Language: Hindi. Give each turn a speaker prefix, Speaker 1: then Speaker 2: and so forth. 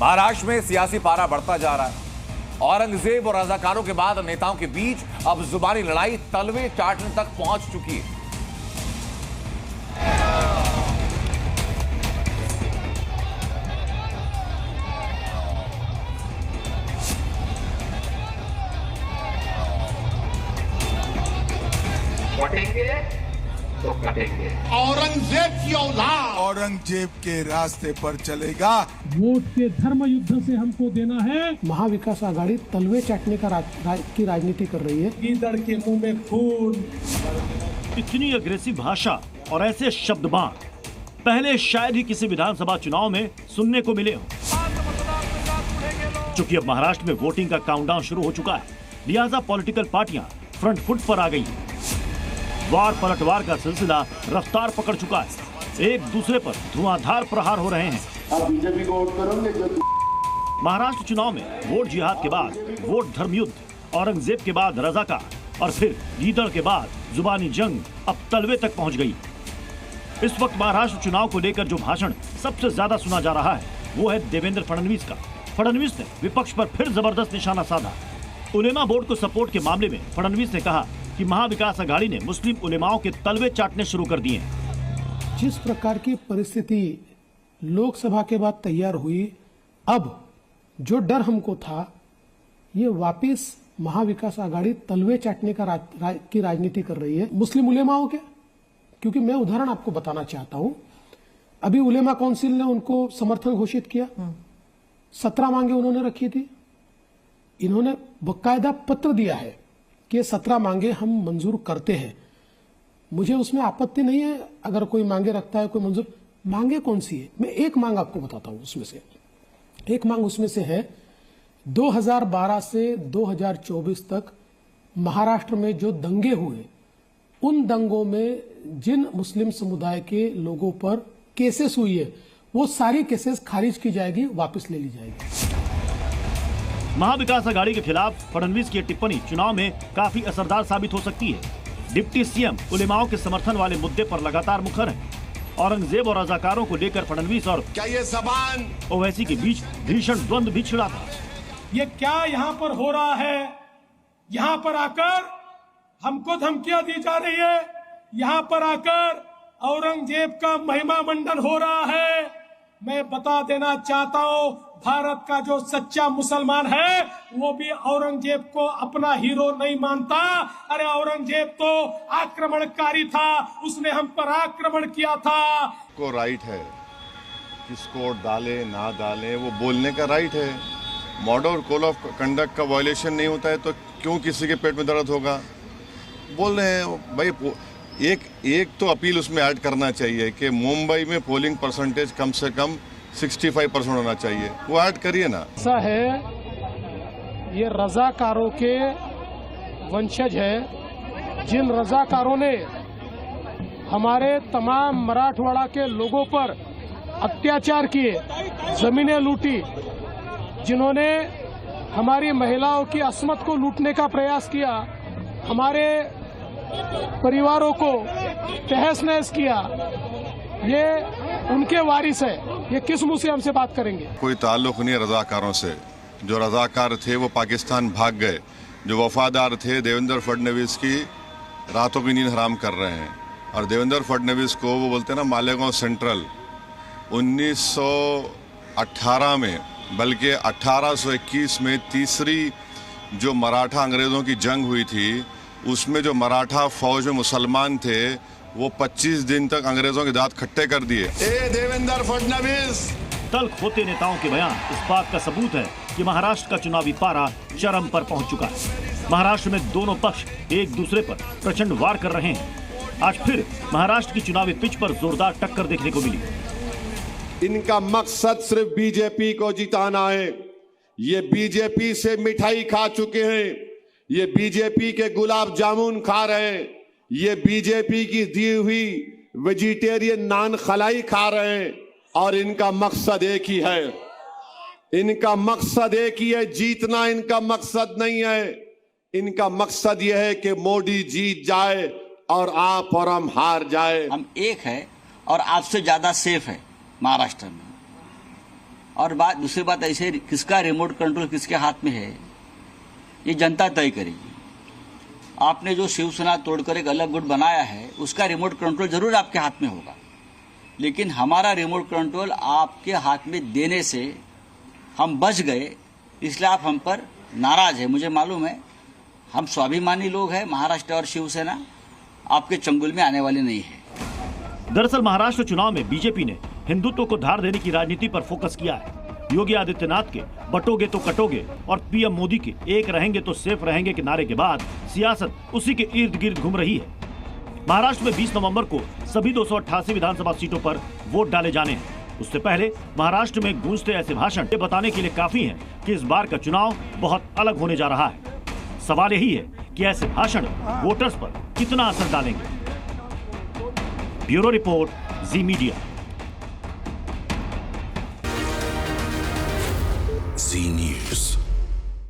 Speaker 1: महाराष्ट्र में सियासी पारा बढ़ता जा रहा है। औरंगजेब और रजाकारों के बाद नेताओं के बीच अब जुबानी लड़ाई तलवे चाटने तक पहुंच चुकी है।
Speaker 2: कटेंगे तो कटेंगे।
Speaker 3: औरंगजेब की औलाद
Speaker 4: औरंगजेब के रास्ते पर चलेगा।
Speaker 5: वोट के धर्म युद्ध से हमको देना है।
Speaker 6: महाविकास आघाड़ी तलवे चाटने की राजनीति कर रही है।
Speaker 5: गीदड़ के मुंह में खून।
Speaker 7: इतनी अग्रेसिव भाषा और ऐसे शब्दबाण पहले शायद ही किसी विधानसभा चुनाव में सुनने को मिले हों। चूंकि अब महाराष्ट्र में वोटिंग का काउंटडाउन शुरू हो चुका है, लिहाजा पॉलिटिकल पार्टियां फ्रंट फुट पर आ गई हैं। वार पलटवार का सिलसिला रफ्तार पकड़ चुका है। एक दूसरे पर धुआंधार प्रहार हो रहे हैं।
Speaker 3: आप बीजेपी को वोट करोगे जो
Speaker 7: महाराष्ट्र चुनाव में वोट जिहाद के बाद वोट धर्म युद्ध, औरंगजेब के बाद रजाकार और फिर गीदड़ के बाद जुबानी जंग अब तलवे तक पहुंच गई। इस वक्त महाराष्ट्र चुनाव को लेकर जो भाषण सबसे ज्यादा सुना जा रहा है वो है देवेंद्र फडणवीस का। फडणवीस ने विपक्ष पर फिर जबरदस्त निशाना साधा। उलेमा बोर्ड को सपोर्ट के मामले में फडणवीस ने कहा कि महाविकास आघाड़ी ने मुस्लिम उलेमाओं के तलवे चाटने शुरू कर दिए।
Speaker 6: जिस प्रकार की परिस्थिति लोकसभा के बाद तैयार हुई, अब जो डर हमको था, ये वापस महाविकास आघाड़ी तलवे चाटने की राजनीति कर रही है मुस्लिम उलेमाओं के। क्योंकि मैं उदाहरण आपको बताना चाहता हूं। अभी उलेमा काउंसिल ने उनको समर्थन घोषित किया। 17 मांगे उन्होंने रखी थी। इन्होंने बकायदा पत्र दिया है कि 17 मांगे हम मंजूर करते हैं। मुझे उसमें आपत्ति नहीं है अगर कोई मांगे रखता है, कोई मंजूर। मांगे कौन सी है? मैं एक मांग आपको बताता हूं उसमें से। एक मांग उसमें से है 2012 से 2024 तक महाराष्ट्र में जो दंगे हुए, उन दंगों में जिन मुस्लिम समुदाय के लोगों पर केसेस हुई है, वो सारी केसेस खारिज की जाएगी, वापस ले ली जाएगी।
Speaker 7: महाविकास आघाड़ी के खिलाफ फडणवीस की टिप्पणी चुनाव में काफी असरदार साबित हो सकती है। डिप्टी सीएम उलेमाओं के समर्थन वाले मुद्दे पर लगातार मुखर हैं। औरंगजेब और रजाकारों को लेकर फडणवीस और
Speaker 3: क्या ये जबान
Speaker 7: ओवैसी के बीच भीषण द्वंद्व भी छिड़ा था।
Speaker 5: ये क्या यहाँ पर हो रहा है? यहाँ पर आकर हमको धमकियां दी जा रही है। यहाँ पर आकर औरंगजेब का महिमा मंडन हो रहा है। मैं बता देना चाहता हूँ, भारत का जो सच्चा मुसलमान है वो भी औरंगजेब को अपना हीरो नहीं मानता। अरे औरंगजेब तो आक्रमणकारी था, उसने हम पर आक्रमण किया था।
Speaker 8: को राइट है, किसको डाले ना डाले वो बोलने का राइट है। मॉडल कोड ऑफ कंडक्ट का वायलेशन नहीं होता है तो क्यों किसी के पेट में दर्द होगा? बोल रहे हैं भाई। एक तो अपील उसमें ऐड करना चाहिए कि मुंबई में पोलिंग परसेंटेज कम से कम 65% होना चाहिए। वो ऐड करिए ना।
Speaker 6: ऐसा है, ये रजाकारों के वंशज है, जिन रजाकारों ने हमारे तमाम मराठवाड़ा के लोगों पर अत्याचार किए, जमीनें लूटी, जिन्होंने हमारी महिलाओं की अस्मत को लूटने का प्रयास किया, हमारे परिवारों को तहस नहस किया, ये उनके वारिस है। ये किस मुंह से हमसे बात करेंगे?
Speaker 8: कोई ताल्लुक नहीं है रजाकारों से। जो रजाकार थे वो पाकिस्तान भाग गए। जो वफादार थे देवेंद्र फडणवीस की रातों की नींद हराम कर रहे हैं। और देवेंद्र फडणवीस को वो बोलते हैं ना मालेगांव सेंट्रल, 1918 में बल्कि 1821 में तीसरी जो मराठा अंग्रेजों की जंग हुई थी, उसमें जो मराठा फौज में मुसलमान थे वो 25 दिन तक अंग्रेजों के दांत खट्टे कर दिए।
Speaker 3: देवेंद्र फडणवीस
Speaker 7: तल्ख होते नेताओं के बयान इस बात का सबूत है कि महाराष्ट्र का चुनावी पारा चरम पर पहुंच चुका है। महाराष्ट्र में दोनों पक्ष एक दूसरे पर प्रचंड वार कर रहे हैं। आज फिर महाराष्ट्र की चुनावी पिच पर जोरदार टक्कर देखने को मिली।
Speaker 3: इनका मकसद सिर्फ बीजेपी को जिताना है। ये बीजेपी से मिठाई खा चुके हैं, ये बीजेपी के गुलाब जामुन खा रहे हैं, ये बीजेपी की दी हुई वेजिटेरियन नान खलाई खा रहे हैं। और इनका मकसद एक ही है, इनका मकसद एक ही है, जीतना इनका मकसद नहीं है। इनका मकसद यह है कि मोदी जीत जाए और आप और हम हार जाए।
Speaker 9: हम एक है और आपसे ज्यादा सेफ है महाराष्ट्र में। और दूसरी बात ऐसे किसका रिमोट कंट्रोल किसके हाथ में है ये जनता तय करेगी। आपने जो शिवसेना तोड़कर एक अलग गुट बनाया है उसका रिमोट कंट्रोल जरूर आपके हाथ में होगा, लेकिन हमारा रिमोट कंट्रोल आपके हाथ में देने से हम बच गए, इसलिए आप हम पर नाराज है। मुझे मालूम है हम स्वाभिमानी लोग हैं, महाराष्ट्र और शिवसेना आपके चंगुल में आने वाली नहीं है।
Speaker 7: दरअसल महाराष्ट्र चुनाव में बीजेपी ने हिंदुत्व को धार देने की राजनीति पर फोकस किया है। योगी आदित्यनाथ के बटोगे तो कटोगे और पीएम मोदी के एक रहेंगे तो सेफ रहेंगे के नारे के बाद सियासत उसी के इर्द गिर्द घूम रही है। महाराष्ट्र में 20 नवंबर को सभी 288 विधानसभा सीटों पर वोट डाले जाने हैं। उससे पहले महाराष्ट्र में गूंजते ऐसे भाषण ये बताने के लिए काफी हैं कि इस बार का चुनाव बहुत अलग होने जा रहा है। सवाल यही है कि ऐसे भाषण वोटर्स पर कितना असर डालेंगे। ब्यूरो रिपोर्ट, जी मीडिया।
Speaker 10: जी न्यूज़।